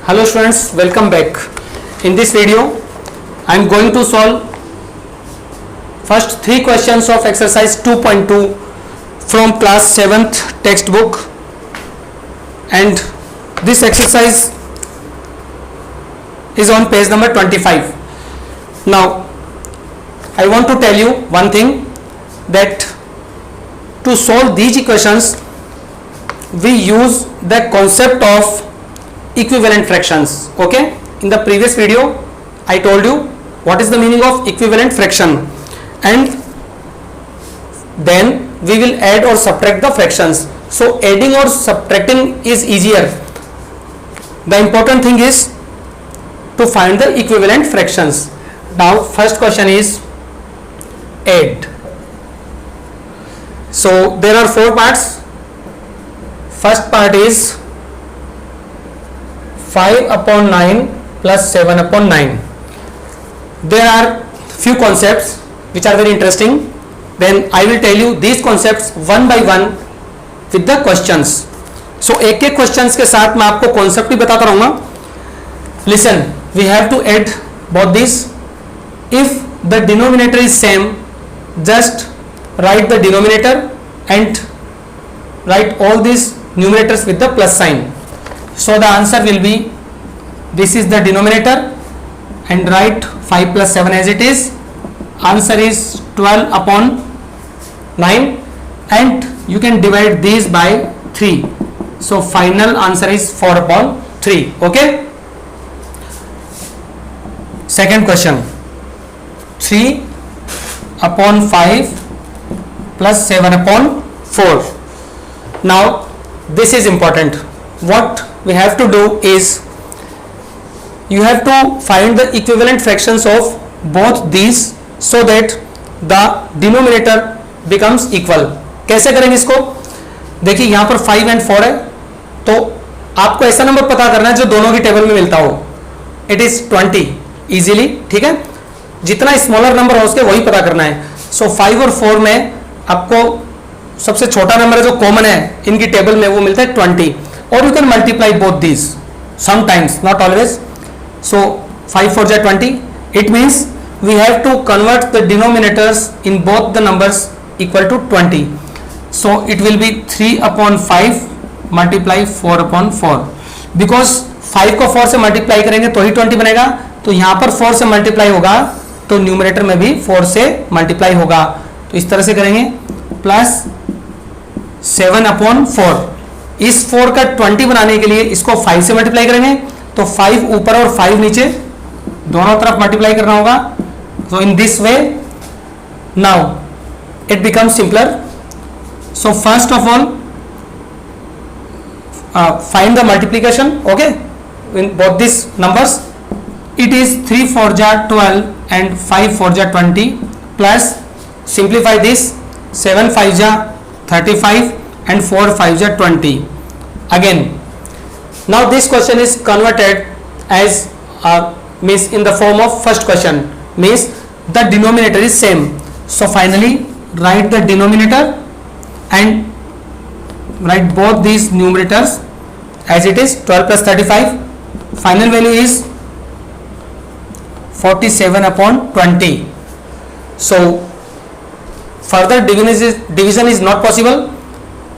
Hello students, welcome back. In this video I am going to solve first 3 questions of exercise 2.2 from class 7th textbook, and this exercise is on page number 25. Now I want to tell you one thing, that to solve these equations we use the concept of equivalent fractions. Okay, in the previous video I told you what is the meaning of equivalent fraction, and then we will add or subtract the fractions. So adding or subtracting is easier. The important thing is to find the equivalent fractions. Now first question is add. So there are 4 parts. First part is 5 upon 9 plus 7 upon 9. There are few concepts which are very interesting. Then I will tell you these concepts one by one with the questions. So एक एक questions के साथ मैं आपको concept भी बताता रहूँगा. Listen, we have to add both these. If the denominator is same, just write the denominator and write all these numerators with the plus sign. So the answer will be, this is the denominator, and write 5 plus 7 as it is. Answer is 12 upon 9, and you can divide these by 3. So final answer is 4 upon 3. Okay. Second question, 3 upon 5 plus 7 upon 4. Now this is important. What we have to do is, you have to find the equivalent fractions of both these so that the denominator becomes equal. कैसे करेंगे इसको? देखिए यहाँ पर 5 and 4 है, तो आपको ऐसा नंबर पता करना है जो दोनों की टेबल में मिलता हो. It is 20 easily. ठीक है, जितना स्मॉलर नंबर हो उसके वही पता करना है. सो 5 और 4 में आपको सबसे छोटा नंबर है जो कॉमन है इनकी टेबल में, वो मिलता है 20. और you can multiply both these sometimes, not always. So 5 4 जा 20. It means we have to convert the denominators in both the numbers equal to 20. So it will be 3 upon 5 multiply 4 upon 4. Because 5 को 4 से multiply करेंगे तो ही 20 बनेगा, तो यहाँ पर 4 से मल्टीप्लाई होगा तो न्यूमरेटर में भी 4 से मल्टीप्लाई होगा. तो इस तरह से करेंगे, प्लस 7 upon 4. इस 4 का 20 बनाने के लिए इसको 5 से मल्टीप्लाई करेंगे, तो 5 ऊपर और 5 नीचे दोनों तरफ मल्टीप्लाई करना होगा. तो in this way now it becomes simpler. So first of all find the multiplication. Okay, in both this numbers it is 3 4 ja 12 and 5 4 ja 20, plus simplify this, 7 5 ja 35 and 4 5 ja 20. Again, now this question is converted as means in the form of first question, means the denominator is same. So finally write the denominator and write both these numerators as it is. 12 plus 35, final value is 47 upon 20. So further division is not possible.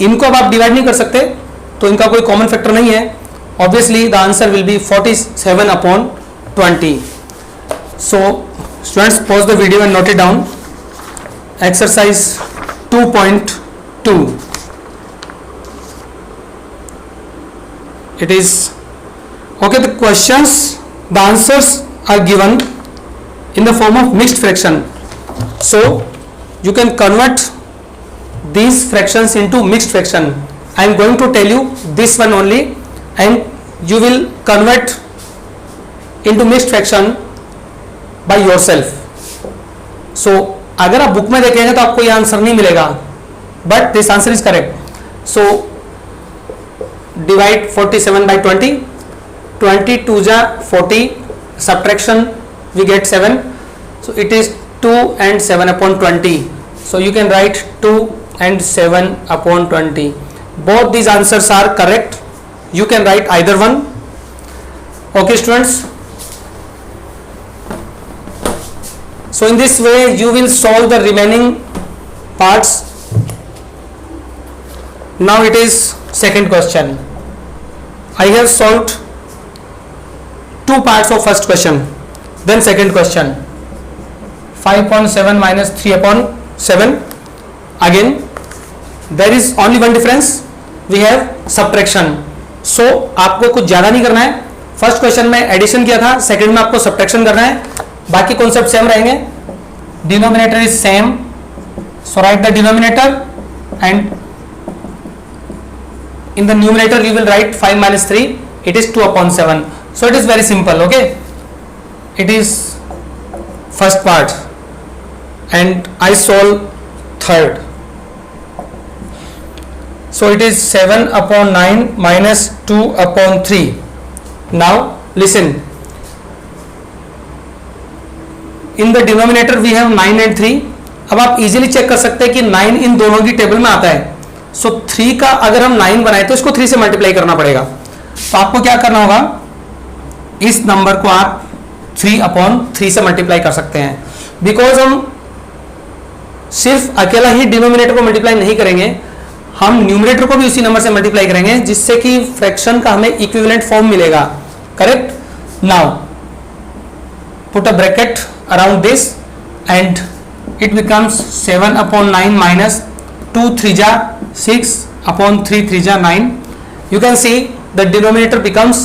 इनको अब आप divide नहीं कर सकते, तो इनका कोई common factor नहीं है. Obviously the answer will be 47 upon 20. So students, pause the video and note it down. Exercise 2.2. It is okay. The questions, the answers are given in the form of mixed fraction. So you can convert these fractions into mixed fraction. I am going to tell you this one only, and you will convert into mixed fraction by yourself. So अगर आप book में देखेंगे तो आपको ये answer नहीं मिलेगा, but this answer is correct. So divide 47 by 20. 22 ja 40, subtraction we get 7, so it is 2 and 7 upon 20. So you can write 2 and 7 upon 20. Both these answers are correct. You can write either one. Okay students, so in this way you will solve the remaining parts. Now it is second question. I have solved two parts of first question, then second question. 5/7 minus 3/7. Again there is only one difference, we have subtraction. So आपको कुछ ज़्यादा नहीं करना है. First question में addition किया था, second में आपको सब्ट्रैक्शन करना है. बाकी कॉन्सेप्ट सेम रहेंगे. Denominator is same, so right the denominator and in the numerator you will write 5 minus 3, it is 2/7. So it is very simple. Okay, it is first part and I solve third. So it is 7/9 minus 2/3. Now listen, in the denominator we have 9 and 3. अब आप easily check कर सकते हैं कि 9 इन दोनों की table में आता है. सो 3 का अगर हम 9 बनाए तो इसको 3 से मल्टीप्लाई करना पड़ेगा. तो आपको क्या करना होगा, इस नंबर को आप 3/3 से मल्टीप्लाई कर सकते हैं. बिकॉज हम सिर्फ अकेला ही डिनोमिनेटर को मल्टीप्लाई नहीं करेंगे, हम न्यूमरेटर को भी उसी नंबर से मल्टीप्लाई करेंगे, जिससे कि फ्रैक्शन का हमें इक्विवेलेंट फॉर्म मिलेगा. Correct. Now put a bracket around this and it becomes 7/9 minus 2 3 6/3 3 9. You can see the denominator becomes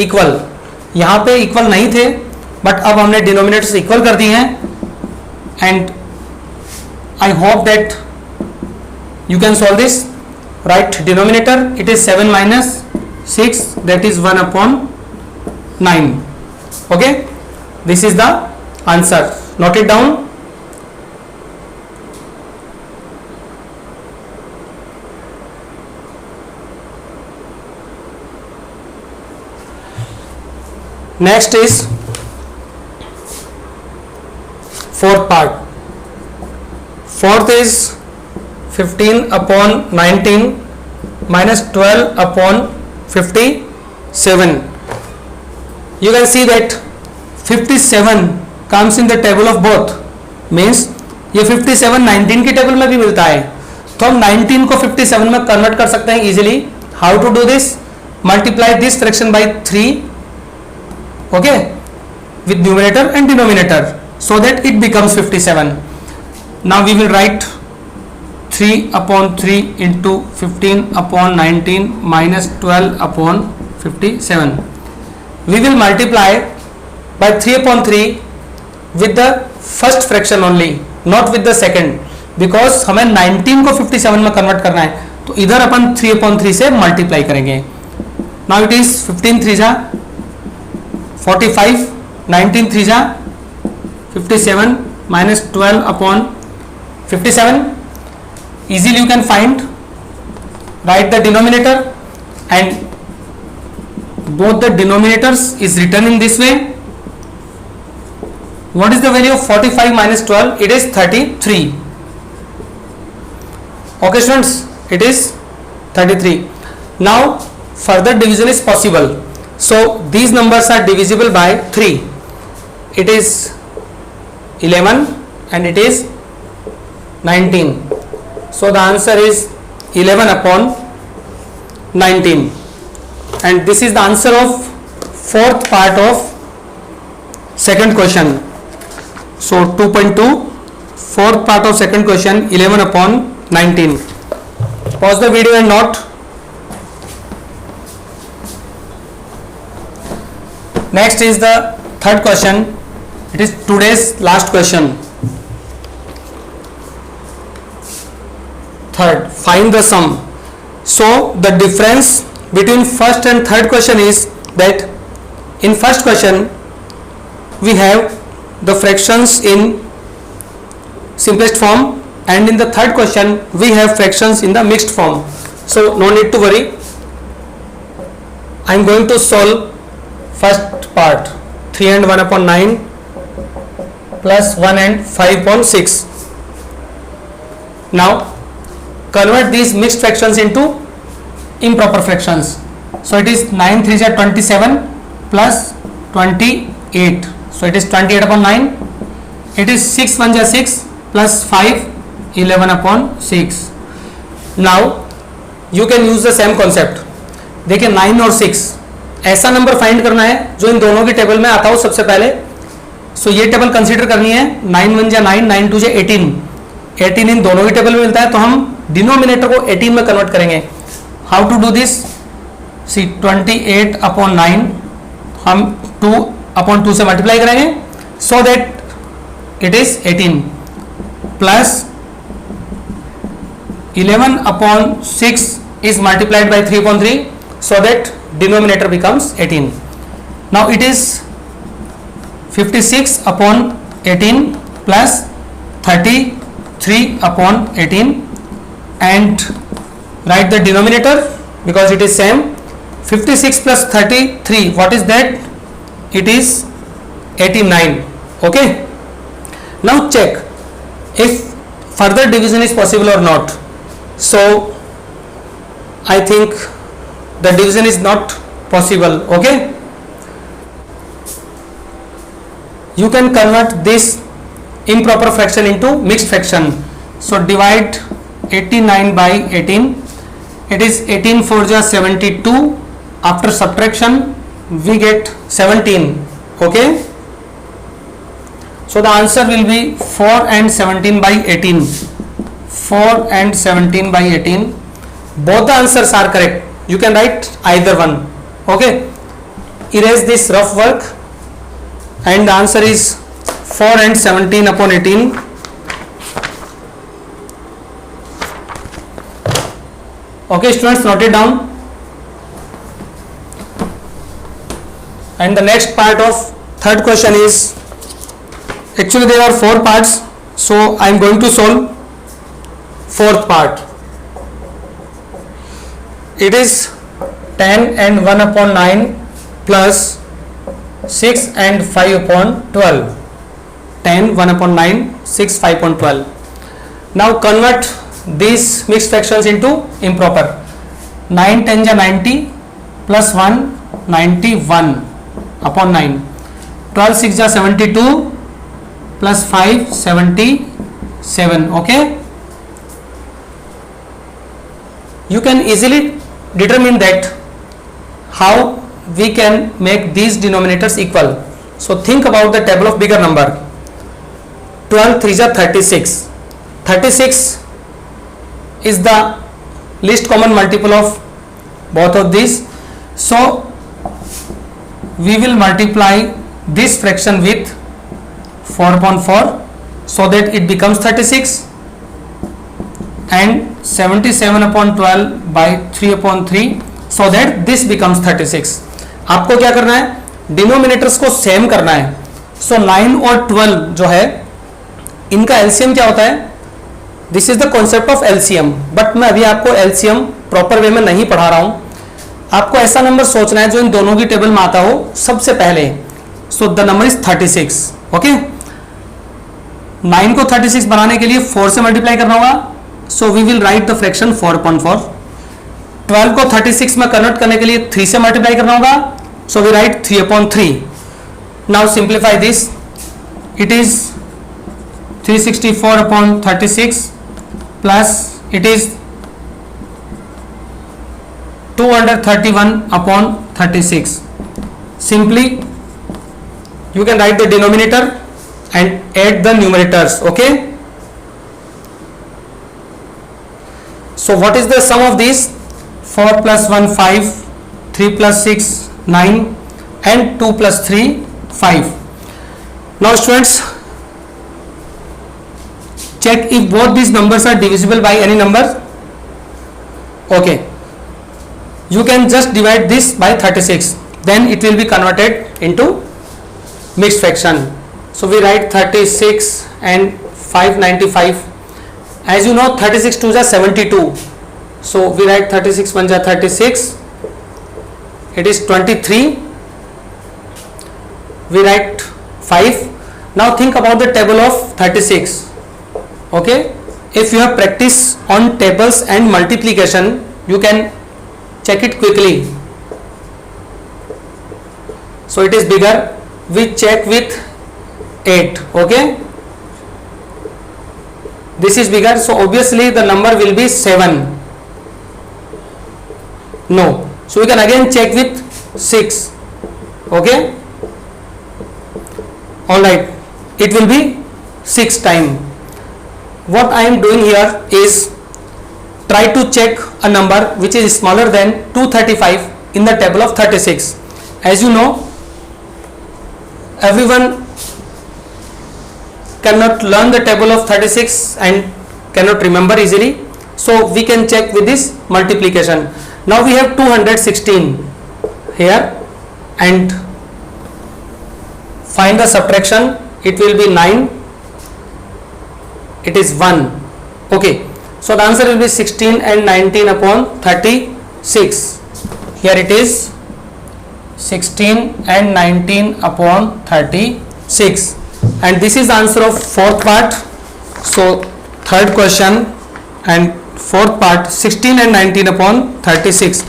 equal. यहाँ पे इक्वल नहीं थे बट अब हमने डिनोमिनेटर से इक्वल कर दी हैं. And I hope that you can solve this. Right denominator, it is 7 minus 6, that is 1/9. Okay, this is the answer. Note it down. Next is fourth part. Fourth is 15/19 minus 12/57. You can see that 57 comes in the table of both. Means ये 57 19 की table में भी मिलता है. तो हम 19 को 57 में कन्वर्ट कर सकते हैं easily. How to do this? Multiply this fraction by 3. Okay, with numerator and denominator, so that it becomes 57. Now we will write 3/3 into 15/19 minus 12/57. We will multiply by 3/3 with the first fraction only, not with the second, because हमें 19 को 57 में convert करना है. तो इधर अपन 3/3 से multiply करेंगे. Now it is 15 3 45, 19 3 57 minus 12/57. Easily you can find. Write the denominator and both the denominators is written in this way. What is the value of 45 minus 12? It is 33. Okay students, it is 33. Now further division is possible. So these numbers are divisible by 3. It is 11 and it is 19. So the answer is 11/19. And this is the answer of fourth part of second question. So 2.2, fourth part of second question, 11/19. Pause the video and note. Next is the third question. It is today's last question. Third, find the sum. So the difference between first and third question is that in first question we have the fractions in simplest form, and in the third question we have fractions in the mixed form. So no need to worry. I am going to solve first part, 3 and 1/9 plus 1 and 5/6. Now convert these mixed fractions into improper fractions. So it is 9 3 27 plus 28. So it is 28 upon 9. It is 6 1 ja 6 plus 5 11 upon 6. Now you can use the same concept. देखिए 9 और 6 ऐसा number find करना है जो इन दोनों की table में आता हो सबसे पहले. सो ये टेबल कंसीडर करनी है. 9 1 जा 9, 9 2 जा 18. 18 इन दोनों की टेबल में मिलता है, तो हम डिनोमिनेटर को 18 में कन्वर्ट करेंगे. How to do this? See 28 upon 9 हम 2 अपॉन 2 से मल्टीप्लाई करेंगे, so that it is 18 plus 11 upon 6 is multiplied by 3 upon 3, so that denominator becomes 18. Now it is 56 upon 18 plus 33 upon 18, and write the denominator because it is same. 56 plus 33, what is that? It is 89. Okay, now check if further division is possible or not. So I think the division is not possible. Okay, you can convert this improper fraction into mixed fraction. So divide 89 by 18. It is 18 4 ja 72. After subtraction we get 17. Okay, so the answer will be 4 and 17 by 18. 4 and 17 by 18. Both the answers are correct. You can write either one. Okay, erase this rough work, and the answer is 4 and 17 upon 18. Okay students, note it down. And the next part of third question is, actually there are 4 parts, so I am going to solve fourth part. It is 10 and 1 upon 9 plus 6 and 5 upon 12. 10, 1 upon 9, 6, 5 upon 12. Now convert these mixed fractions into improper. 9 10 ja 90 plus 1, 91 upon 9. 12 6 ja 72 plus 5, 77. Okay, you can easily determine that how we can make these denominators equal. So think about the table of bigger number. 12 3 ja 36. 36 is the least common multiple of both of these. So we will multiply this fraction with 4 upon 4, so that it becomes 36, and 77 upon 12 by 3 upon 3, so that this becomes 36. आपको क्या करना है? Denominators को same करना है. सो 9 और 12 जो है इनका एलसीएम क्या होता है? This is the concept of LCM, but मैं अभी आपको एलसीएम प्रॉपर वे में नहीं पढ़ा रहा हूं. आपको ऐसा नंबर सोचना है जो इन दोनों की टेबल में आता हो सबसे पहले. So the number is 36. Okay, 9 को 36 बनाने के लिए 4 से मल्टीप्लाई करना होगा. So we will write the fraction 4 upon 4. 12 को 36 में कन्वर्ट करने के लिए 3 से मल्टीप्लाई करना होगा. So we write 3 upon 3. Now simplify this. It is 364 upon 36 plus it is 231 upon 36. Simply you can write the denominator and add the numerators. Okay, so what is the sum of these? 4 plus 1 5, 3 plus 6 9, and 2 plus 3 5. Now students, check if both these numbers are divisible by any number. Okay, you can just divide this by 36, then it will be converted into mixed fraction. So we write 36 and 595. As you know, 36 2 is 72. So we write 36 1 is 36. It is 23. We write 5. Now think about the table of 36. Okay, if you have practice on tables and multiplication, you can check it quickly. so it is bigger. We check with 8. Okay, this is bigger, so obviously the number will be 7. No, so we can again check with 6. Okay, all right, it will be 6 time. What I am doing here is try to check a number which is smaller than 235 in the table of 36. As you know, everyone cannot learn the table of 36 and cannot remember easily, so we can check with this multiplication. Now we have 216 here, and find the subtraction. It will be 9, it is 1. Okay, so the answer will be 16 and 19 upon 36. Here it is 16 and 19 upon 36, and this is the answer of fourth part. So third question and fourth part, 16 and 19 upon 36.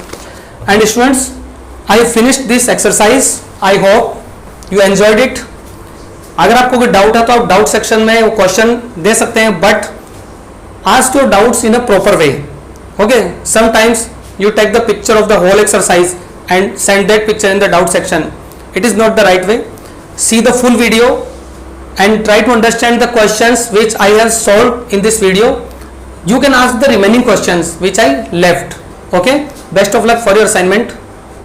And students, I finished this exercise. I hope you enjoyed it. अगर आपको कोई doubt है तो आप doubt section में वो question दे सकते हैं, but ask your doubts in a proper way. Okay, sometimes you take the picture of the whole exercise and send that picture in the doubt section. It is not the right way. See the full video and try to understand the questions which I have solved in this video. You can ask the remaining questions which I left. Okay, best of luck for your assignment.